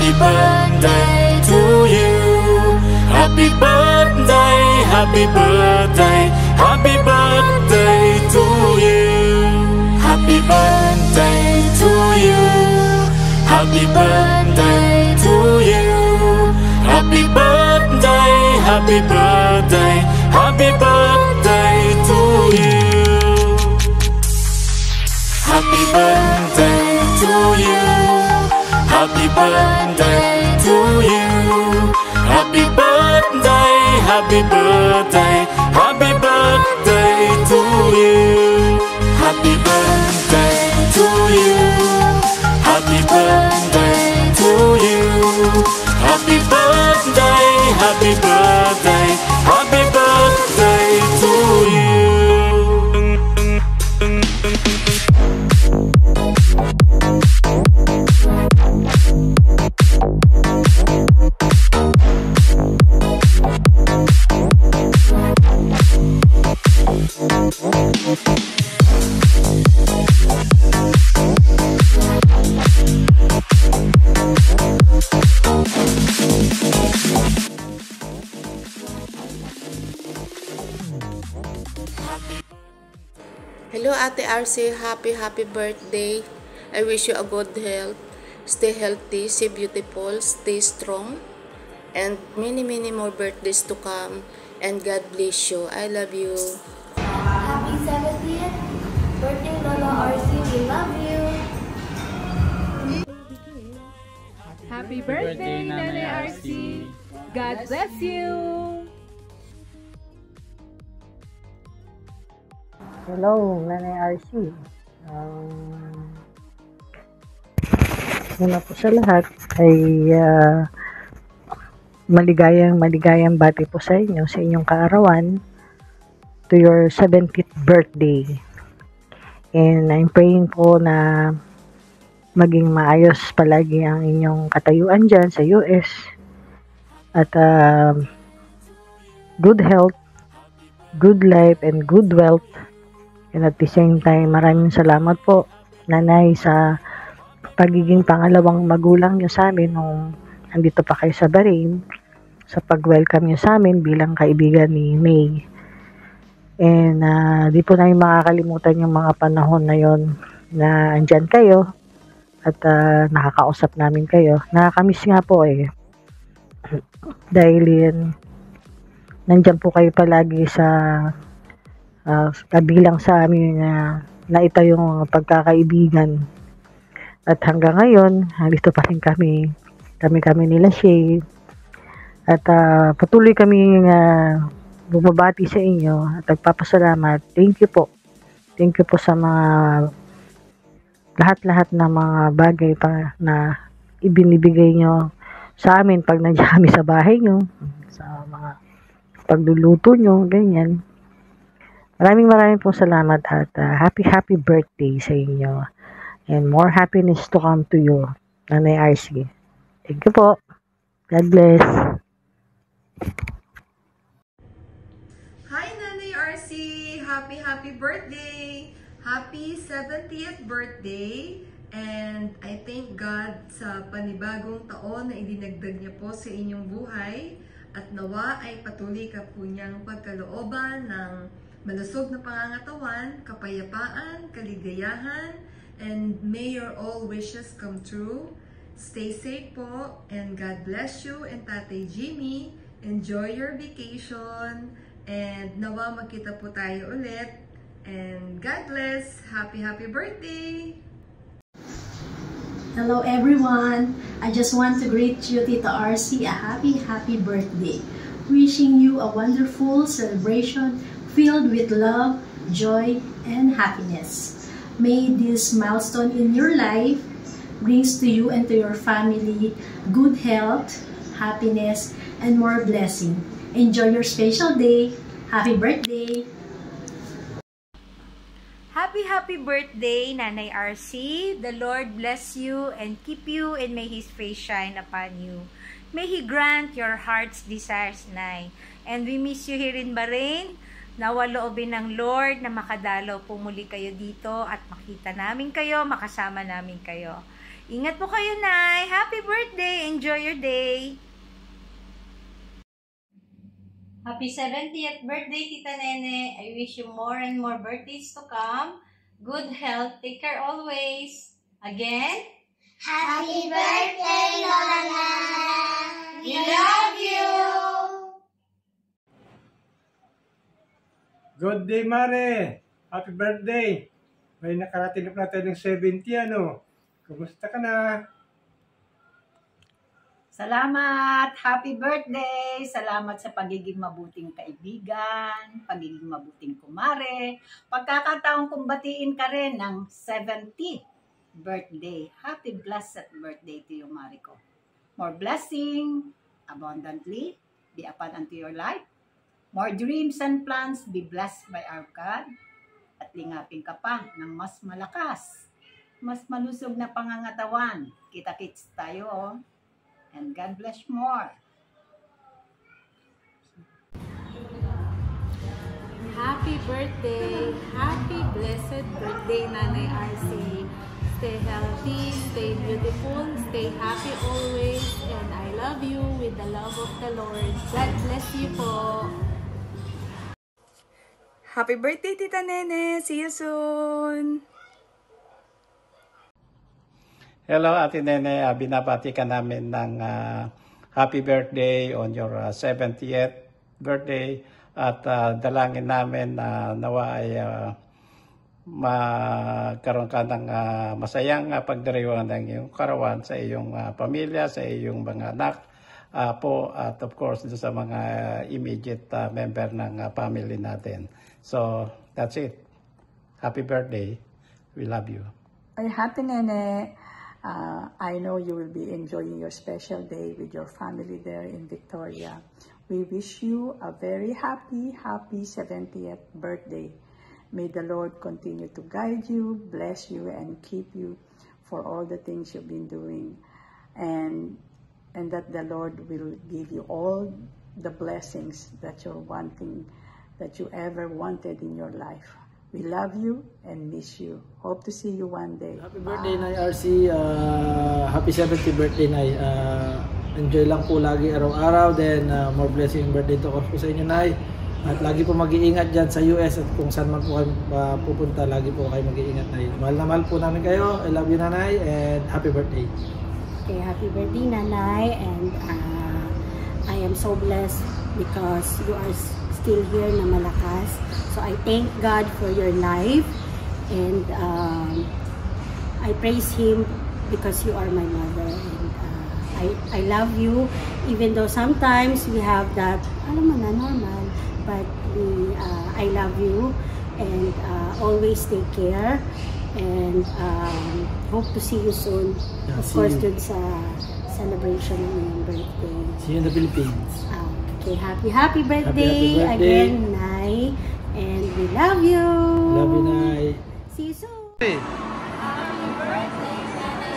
Happy birthday to you. Happy birthday, happy birthday, happy birthday to you. Happy birthday to you. Happy birthday to you. Happy birthday, happy birthday, happy birthday to you. Happy birthday to you. Happy birthday to you. Happy birthday, happy birthday, happy birthday to you. Happy birthday to you. Happy birthday to you. Happy birthday, happy birthday, happy birthday to you. Hello Ate RC, happy birthday. I wish you a good health. Stay healthy, stay beautiful, stay strong, and many more birthdays to come. And God bless you. I love you. Happy 70th birthday, Lola RC. We love you. Happy birthday, Nanay RC. God bless you. Hello, Nanay RC. Una po sa lahat ay maligayang bati po sa inyo sa inyong kaarawan to your 70th birthday. And I'm praying po na maging maayos palagi ang inyong katayuan dyan sa US at good health, good life, and good wealth. And at the same time, maraming salamat po, Nanay, sa pagiging pangalawang magulang niyo sa amin nung andito pa kayo sa Bahrain, sa pag-welcome niyo sa amin bilang kaibigan ni May. And di po namin makakalimutan yung mga panahon na yon na andyan kayo at nakakausap namin kayo. Nakakamiss nga po dahil nandyan po kayo palagi sa kabilang sa amin na ito yung pagkakaibigan. At hanggang ngayon, dito pa rin kami nila Shay. At patuloy kami bumabati sa inyo at nagpapasalamat. Thank you po. Thank you po sa mga lahat na mga bagay pa na ibinibigay nyo sa amin pag nandiyan kami sa bahay nyo, sa mga pagluluto nyo, ganyan. Maraming po salamat at happy birthday sa inyo. And more happiness to come to you, Nanay RC. Thank you po. God bless. Hi, Nanay RC! Happy birthday! Happy 70th birthday! And I thank God sa panibagong taon na idinagdag niya po sa inyong buhay. At nawa ay patuloy ka po niyang pagkalooban ng malusog na pangangatawan, kapayapaan, kaligayahan, and may your all wishes come true. Stay safe po, and God bless you and Tatay Jimmy. Enjoy your vacation, and nawa magkita po tayo ulit. And God bless! Happy birthday! Hello everyone. I just want to greet you, Tita RC, a happy birthday. Wishing you a wonderful celebration filled with love, joy, and happiness. May this milestone in your life brings to you and to your family good health, happiness, and more blessing. Enjoy your special day. Happy birthday! Happy birthday, Nanay RC. The Lord bless you and keep you, and may His face shine upon you. May He grant your heart's desires, Nay. And we miss you here in Bahrain. Nawa loobin ng Lord na makadalaw po muli kayo dito at makita namin kayo, makasama namin kayo. Ingat po kayo, Nay. Happy birthday. Enjoy your day. Happy 70th birthday, Tita Nene. I wish you more and more birthdays to come. Good health. Take care always. Again, Happy birthday, Lola! we love you! Good day, Mare! Happy birthday! May nakarating na natin ng 70, ano? Kumusta ka na? Salamat! Happy birthday! Salamat sa pagiging mabuting kaibigan, pagiging mabuting kumare. Pagkakataong kumbatiin ka rin ng 70th birthday. Happy blessed birthday to you, Mariko. More blessing, abundantly, be upon unto your life. More dreams and plans, be blessed by our God. At lingapin ka pa ng mas malakas, mas malusog na pangangatawan. Kita-kits tayo, oh. And God bless more. Happy birthday! Happy blessed birthday, Nanay RC. Stay healthy, stay beautiful, stay happy always, and I love you with the love of the Lord. God bless you po. Happy birthday, Tita Nene! See you soon! Hello, Ate Nene. Binabati ka namin ng happy birthday on your 70th birthday. At dalangin namin na nawa ay magkaroon ka ng masayang pagdiriwang ng iyong karawan sa iyong pamilya, sa iyong mga anak po, at of course sa mga immediate member ng family natin. So, that's it. Happy birthday. We love you. Ay, Happy Nene. I know you will be enjoying your special day with your family there in Victoria. We wish you a very happy 70th birthday. May the Lord continue to guide you, bless you, and keep you for all the things you've been doing. And that the Lord will give you all the blessings that you're wanting, that you ever wanted in your life. We love you and miss you. Hope to see you one day. Happy birthday, Nay RC. Happy 70th birthday, Nay. Enjoy lang po lagi araw-araw. Then, more blessing birthday to po sa inyo, Nay. At lagi po mag-iingat dyan sa US at kung saan man po kayo pupunta, lagi po kayo mag-iingat, Nay. Mahal na mahal po namin kayo. I love you, Nanay, and happy birthday. Okay, happy birthday, Nanay. And I am so blessed because you are still here na malakas. So I thank God for your life, and I praise Him because you are my mother, and I love you, even though sometimes we have that, alam mo na, normal, but I love you, and always take care, and hope to see you soon, of course, dun sa celebration ng iyong birthday. See you in the Philippines. Okay, happy birthday again, Nay. And we love you. Love you, Nay. See you soon. Hey. Happy birthday, Nanay.